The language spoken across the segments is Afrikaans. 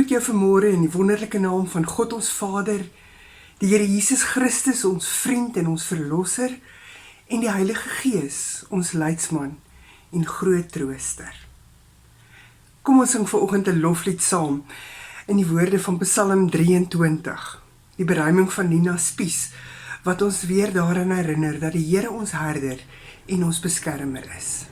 groet jou vanmôre in die wonderlike naam van God ons Vader, die Here Jesus Christus, ons vriend en ons verlosser, en die Heilige Gees, ons leidsman en groot trooster. Kom ons sing vanoggend 'n loflied saam in die woorde van Psalm 23, die beruiming van Nina Spies, wat ons weer daaraan herinner dat die Here ons herder en ons beskermer is.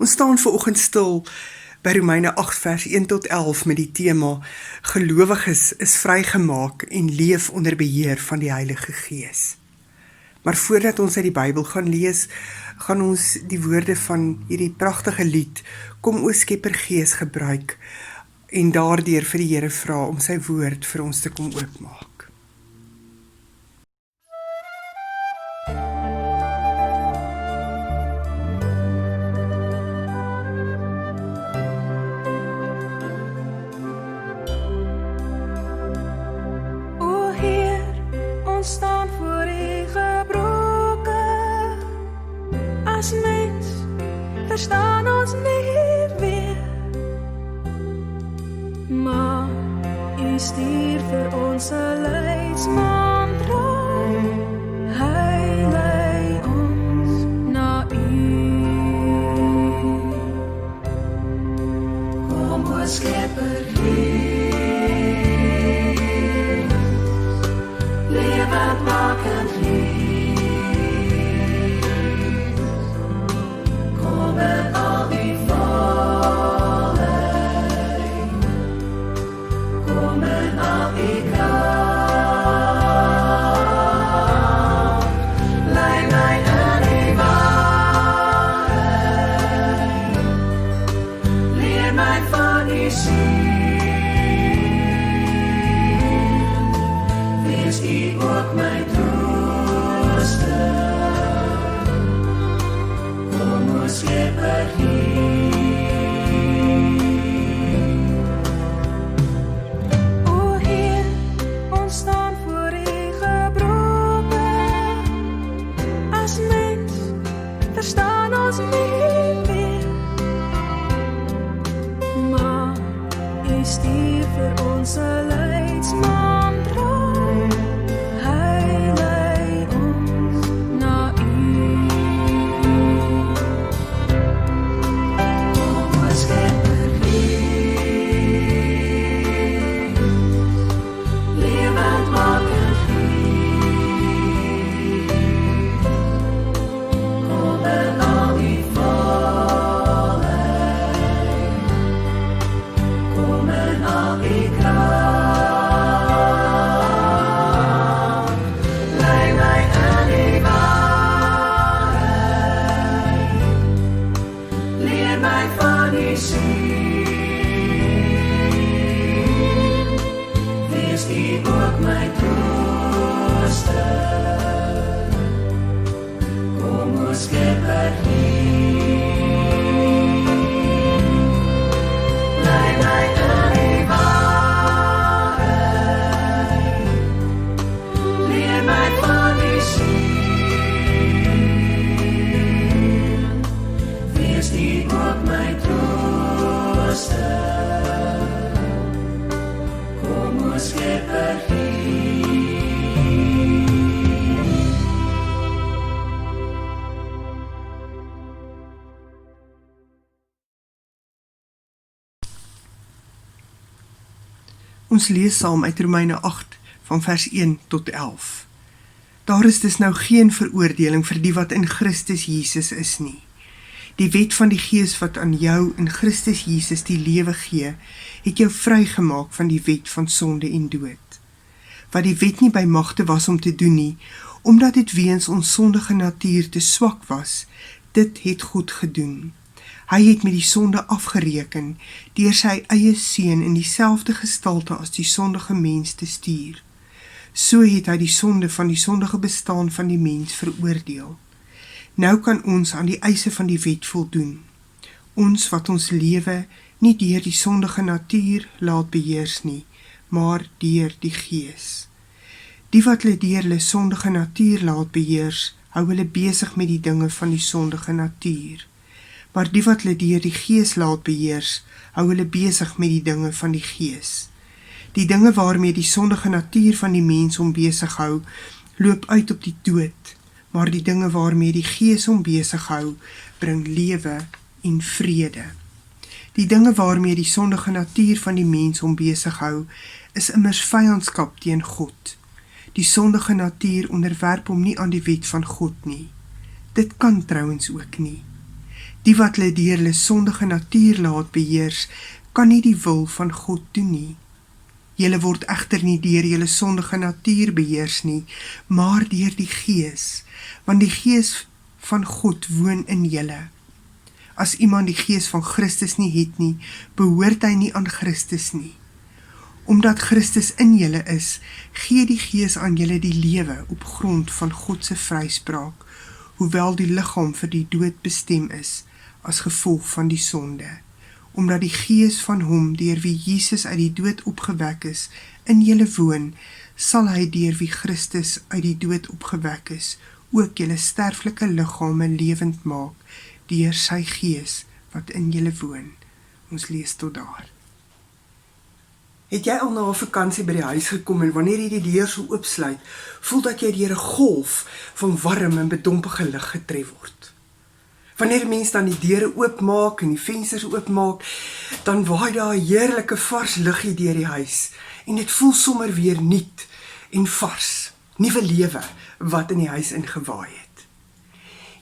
Ons staan vanoggend stil by Romeine 8 vers 1 tot 11 met die tema Gelowiges is vrygemaak en leef onder beheer van die Heilige Gees. Maar voordat ons uit die Bybel gaan lees, gaan ons die woorde van hierdie pragtige lied Kom o Skepper Gees gebruik en daardeur vir die Here vra om sy woord vir ons te kom oopmaak. Staan voor U gebroken. As mens verstaan ons nie weer, maar U stuur vir ons 'n leidsman trouw. Hy lei ons na U. Kom o Skepper lewend makend Gees, kom in al die volheid, kom in al die kracht, lei my in die waarheid, leer my van die siel. Wees U ook my trooster, kom o Skepper O Heer, ons staan voor U gebroken. As mens verstaan ons nie meer, maar U stuur vir ons 'n leidsman trouw. Kom in al die kracht. Skepper lei my in die waarheid, leer my van die siel, wees die ook my trooster, kom o Skepper Ons lees saam uit Romeine 8 van vers 1 tot 11. Daar is dus nou geen veroordeling vir die wat in Christus Jesus is nie. Die wet van die Gees wat aan jou in Christus Jesus die lewe gee, het jou vrygemaak van die wet van sonde en dood. Wat die wet nie by magte was om te doen nie, omdat dit weens ons sondige natuur te swak was, dit het God gedoen. Hy het met die sonde afgereken, deur sy eie seun in dieselfde gestalte as die sondige mens te stuur. So het hy die sonde van die sondige bestaan van die mens veroordeel. Nou kan ons aan die eise van die wet voldoen. Ons wat ons lewe nie deur die sondige natuur laat beheers nie, maar deur die Gees. Die wat hulle deur hulle sondige natuur laat beheers, hou hulle besig met die dinge van die sondige natuur. Maar die wat hulle deur die Gees laat beheers, hou hulle besig met die dinge van die Gees. Die dinge waarmee die sondige natuur van die mens hom besig hou, loop uit op die dood, maar die dinge waarmee die Gees hom besig hou, bring lewe en vrede. Die dinge waarmee die sondige natuur van die mens hom besig hou, is immers vyandskap teen God. Die sondige natuur onderwerp hom nie aan die wet van God nie. Dit kan trouwens ook nie. Die wat hulle deur hulle sondige natuur laat beheers, kan nie die wil van God doen nie. Julle word egter nie deur julle sondige natuur beheers nie, maar deur die Gees, want die Gees van God woon in julle. As iemand die Gees van Christus nie het nie, behoort hy nie aan Christus nie. Omdat Christus in julle is, gee die Gees aan julle die lewe op grond van God se vryspraak, hoewel die liggaam vir die dood bestem is, as gevolg van die sonde. Omdat die Gees van hom, deur wie Jesus uit die dood opgewek is, in julle woon, sal hy deur wie Christus uit die dood opgewek is, ook julle sterflike liggame lewend maak, deur sy Gees wat in julle woon. Ons lees tot daar. Het jy al na 'n vakansie by die huis gekom en wanneer jy die deur so oopsluit, voel dat jy deur 'n golf van warm en bedompige lig getref word? Wanneer mens dan die deure oopmaak en die vensters oopmaak, dan waai daar 'n heerlike vars luggie deur die huis en dit voel sommer weer nuut en vars, nuwe lewe wat in die huis ingewaai het.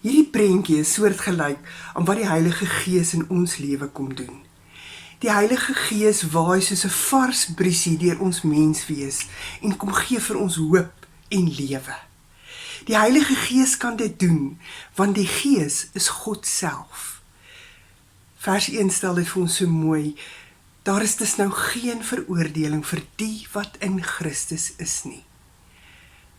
Hierdie prentjie is soortgelyk aan wat die Heilige Gees in ons lewe kom doen. Die Heilige Gees waai soos 'n vars briesie deur ons menswees en kom gee vir ons hoop en lewe. Die Heilige Gees kan dit doen, want die Gees is God self. Vers 1 stel dit vir ons so mooi, daar is dus nou geen veroordeling vir die wat in Christus is nie.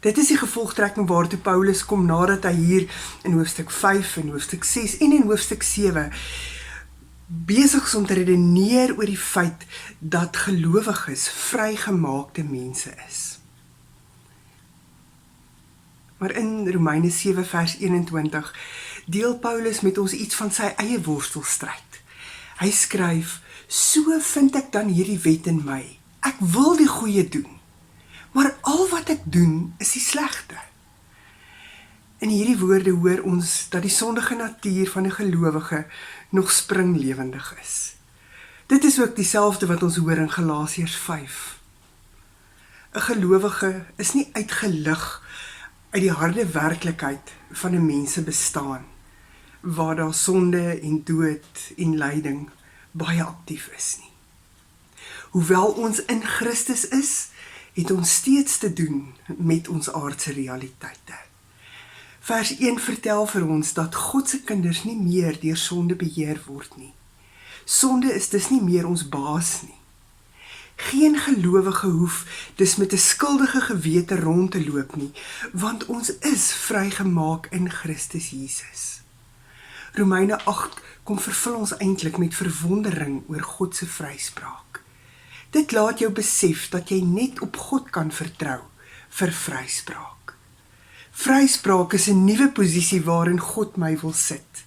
Dit is die gevolgtrekking waartoe Paulus kom nadat hy hier in hoofstuk 5 en hoofstuk 6 en in hoofstuk 7 besig is om te redeneer oor die feit dat gelowiges vrygemaakte mense is. Maar in Romeine 7 vers 21 deel Paulus met ons iets van sy eie worstelstryd. Hy skryf, so vind ek dan hierdie wet in my. Ek wil die goeie doen, maar al wat ek doen is die slegte. In hierdie woorde hoor ons dat die sondige natuur van die gelowige nog springlewendig is. Dit is ook dieselfde wat ons hoor in Galasiërs 5. 'n Gelowige is nie uitgelig uit die harde werklikheid van 'n mens se bestaan, waar daar sonde en dood en lyding baie aktief is nie. Hoewel ons in Christus is, het ons steeds te doen met ons aardse realiteite. Vers 1 vertel vir ons dat God se kinders nie meer deur sonde beheer word nie. Sonde is dus nie meer ons baas nie. Geen gelowige hoef dus met 'n skuldige gewete rond te loop nie, want ons is vrygemaak in Christus Jesus. Romeine 8 kom vervul ons eintlik met verwondering oor God se vryspraak. Dit laat jou besef dat jy net op God kan vertrou vir vryspraak. Vryspraak is 'n nuwe posisie waarin God my wil sit.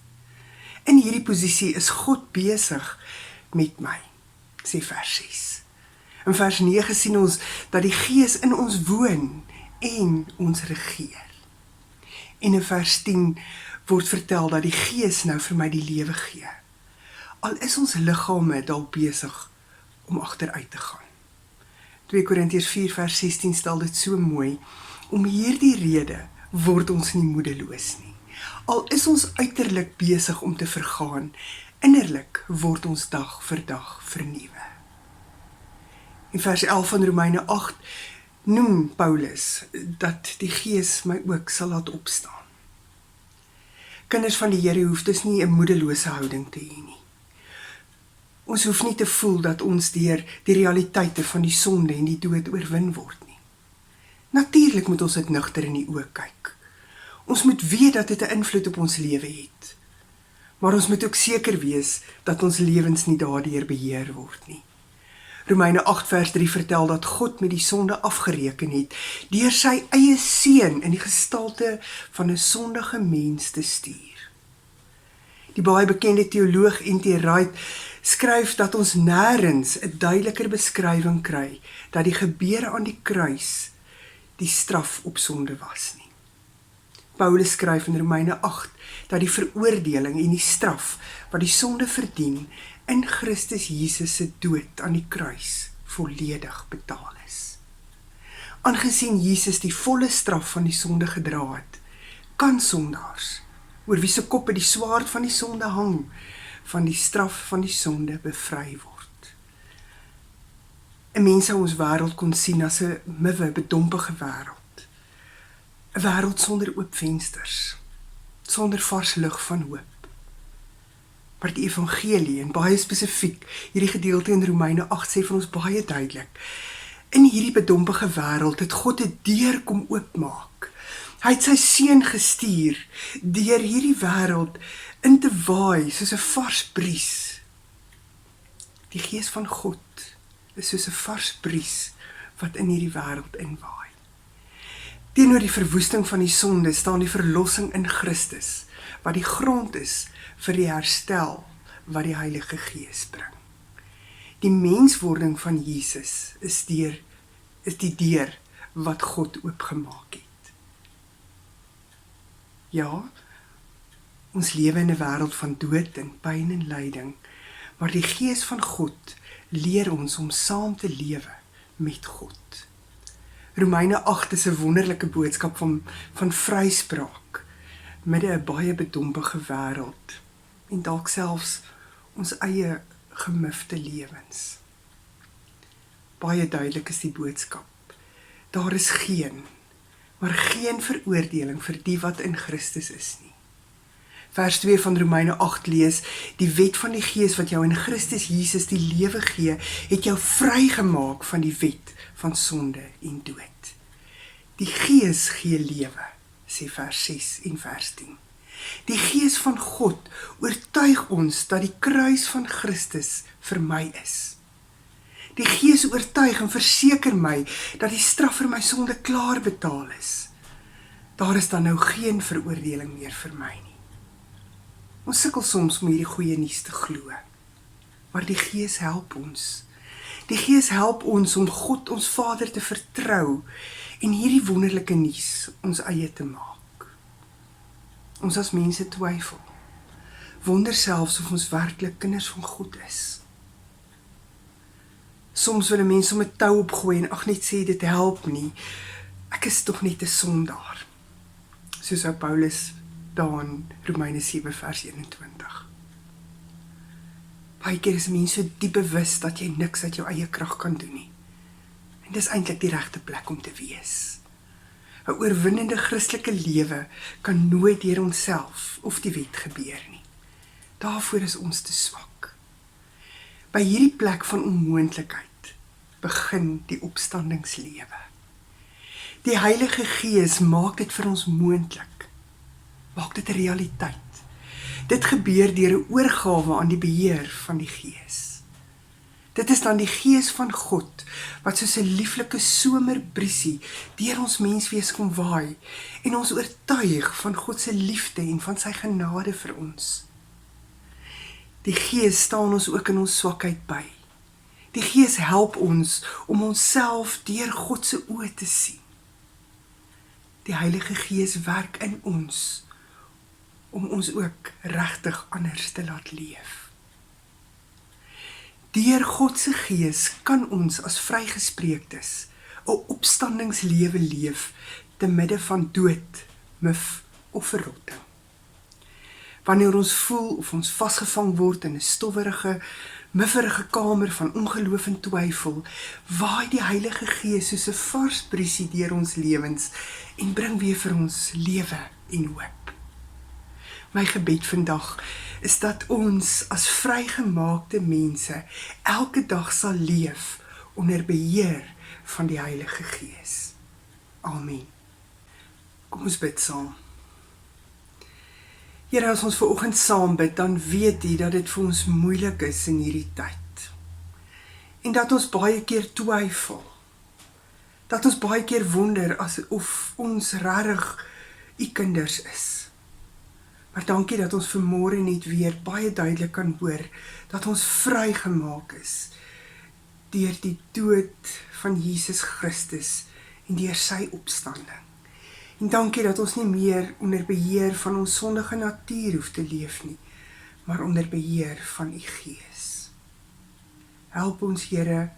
In hierdie posisie is God besig met my, sê vers 6. In vers 9 sien ons dat die Gees in ons woon en ons regeer. En in vers 10 word vertel dat die Gees nou vir my die lewe gee. Al is ons liggame dalk besig om agteruit te gaan. 2 Korintiërs 4 vers 16 stel dit so mooi: om hierdie rede word ons nie moedeloos nie. Al is ons uiterlik besig om te vergaan, innerlik word ons dag vir dag vernuwe. In vers 11 van Romeine 8 noem Paulus dat die Gees my ook sal laat opstaan. Kinders van die Here hoef dus nie 'n moedelose houding te hê nie. Ons hoef nie te voel dat ons deur die realiteite van die sonde en die dood oorwin word nie. Natuurlik moet ons dit nugter in die oë kyk. Ons moet weet dat dit 'n invloed op ons lewe het. Maar ons moet ook seker wees dat ons lewens nie daardeur beheer word nie. Romeine 8 vers 3 vertel dat God met die sonde afgereken het deur sy eie seun in die gestalte van 'n sondige mens te stuur. Die baie bekende teoloog N.T. Wright skryf dat ons nêrens 'n duideliker beskrywing kry dat die gebeure aan die kruis die straf op sonde was nie. Paulus skryf in Romeine 8 dat die veroordeling en die straf wat die sonde verdien in Christus Jesus se dood aan die kruis volledig betaal is. Aangesien Jesus die volle straf van die sonde gedra het, kan sondaars, oor wie se koppe die swaard van die sonde hang, van die straf van die sonde bevry word. 'n Mens sou ons wêreld kon sien as 'n muwe, bedompige wêreld. 'n Wêreld sonder oop vensters, sonder vars lug van hoop. Maar die evangelie, en baie spesifiek, hierdie gedeelte in Romeine 8 sê vir ons baie duidelik, in hierdie bedompige wêreld het God 'n deur kom oopmaak. Hy het sy seun gestuur, deur hierdie wêreld in te waai, soos 'n vars bries. Die Gees van God is soos 'n vars bries, wat in hierdie wêreld inwaai. Teenoor die verwoesting van die sonde staan die verlossing in Christus, wat die grond is vir die herstel wat die Heilige Gees bring. Die menswording van Jesus is die deur wat God oopgemaak het. Ja, ons lewe in 'n wêreld van dood en pyn en lyding, maar die Gees van God leer ons om saam te lewe met God. Romeine 8 is 'n wonderlike boodskap van vryspraak, midde 'n baie bedompige wêreld, en dalk selfs ons eie gemifte lewens. Baie duidelik is die boodskap. Daar is geen veroordeling vir die wat in Christus is nie. Vers 2 van Romeine 8 lees: die wet van die Gees wat jou in Christus Jesus die lewe gee, het jou vrygemaak van die wet van sonde en dood. Die Gees gee lewe, sê vers 6 en vers 10. Die Gees van God oortuig ons dat die kruis van Christus vir my is. Die Gees oortuig en verseker my dat die straf vir my sonde klaar betaal is. Daar is dan nou geen veroordeling meer vir my nie. Ons sukkel soms om hierdie goeie nuus te glo, maar die Gees help ons. Die Gees help ons om God ons Vader te vertrou en hierdie wonderlike nuus ons eie te maak. Ons as mense twyfel, wonder selfs of ons werklik kinders van God is. Soms wil 'n mens om 'n tou opgooi en net sê dit help nie, ek is tog net 'n sondaar, soos ou Paulus daar in Romeine 7 vers 21. Baie keer is 'n mens so diep bewus dat jy niks uit jou eie krag kan doen nie. En dis eintlik die regte plek om te wees. 'n Oorwinnende Christelike lewe kan nooit deur onsself of die wet gebeur nie. Daarvoor is ons te swak. By hierdie plek van onmoontlikheid begin die opstandingslewe. Die Heilige Gees maak dit vir ons moontlik. Maak dit 'n realiteit. Dit gebeur deur 'n oorgawe aan die beheer van die Gees. Dit is dan die Gees van God, wat soos 'n lieflike somerbriesie deur ons menswees kom waai en ons oortuig van God se liefde en van sy genade vir ons. Die Gees staan ons ook in ons swakheid by. Die Gees help ons om onsself deur God se oë te sien. Die Heilige Gees werk in ons, om ons ook regtig anders te laat leef. Deur God se Gees kan ons as vrygespreektes 'n opstandingslewe leef te midde van dood, mif of verrotting. Wanneer ons voel of ons vasgevang word in 'n stowwerige, mifferige kamer van ongeloof en twyfel, waai die Heilige Gees soos 'n vars briesie deur ons lewens en bring weer vir ons lewe en hoop. My gebed vandag is dat ons as vrygemaakte mense elke dag sal leef onder beheer van die Heilige Gees. Amen. Kom ons bid saam. Here, as ons vanoggend saam bid, dan weet U dat dit vir ons moeilik is in hierdie tyd. En dat ons baie keer twyfel. Dat ons baie keer wonder of ons regtig U kinders is. Maar dankie dat ons vanmôre net weer baie duidelik kan hoor dat ons vrygemaak is deur die dood van Jesus Christus en deur sy opstanding. En dankie dat ons nie meer onder beheer van ons sondige natuur hoef te leef nie, maar onder beheer van U Gees. Help ons, Here,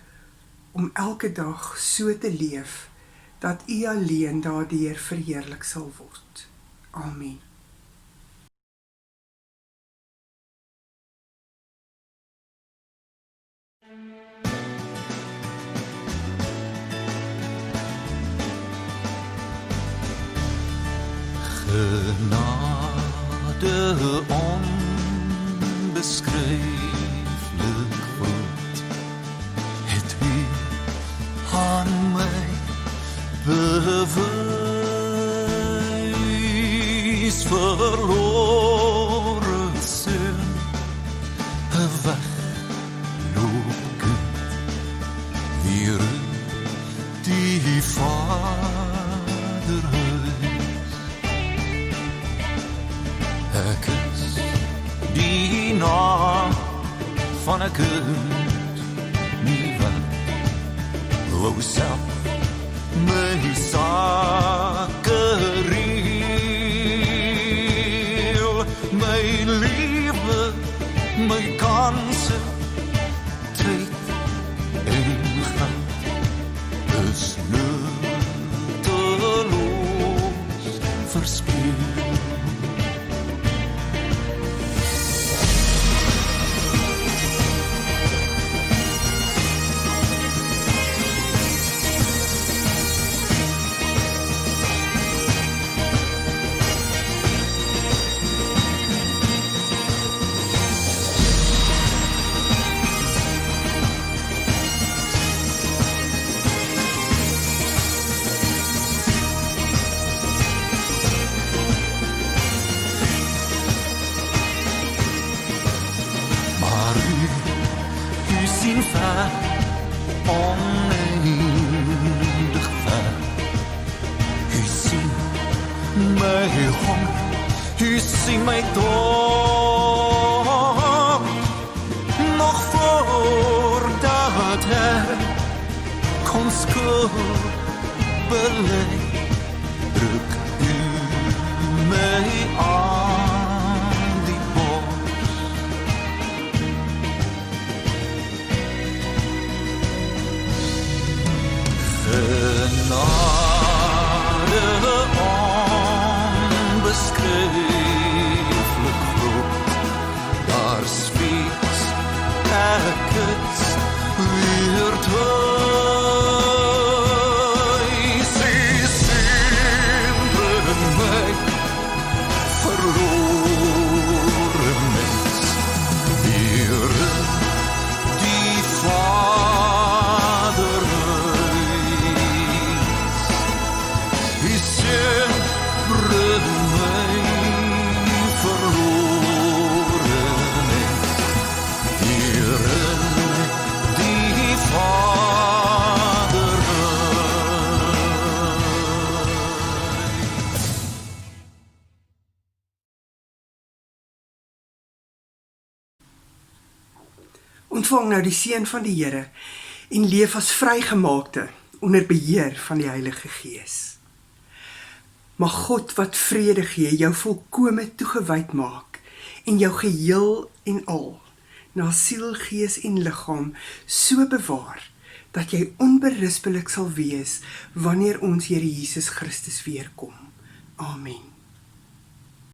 om elke dag so te leef, dat U alleen daardeur verheerlik sal word. Amen. Genade onbeskryflik groot, het U aan my bewys, verlore seun, 'n wegloopkind, weer die Vaderhuis. Ek is die naam van 'n kind, nie wat wou self my sake reël, my liefde, my kanse, tyd en geld is nutteloos verspil. Ver, oneindig ver. U sien my honger, U sien my dood. Nog voordat ek kon skuld belê, druk U my aan die bos. Genade onbeskryflik groot, daar spies ek het weer thuis. U Ontvang nou die seën van die Here en leef as vrygemaakte onder beheer van die Heilige Gees. Mag God wat vrede gee jou volkome toegewyd maak en jou geheel en al na siel, gees en liggaam so bewaar dat jy onberispelik sal wees wanneer ons Here Jesus Christus weerkom. Amen.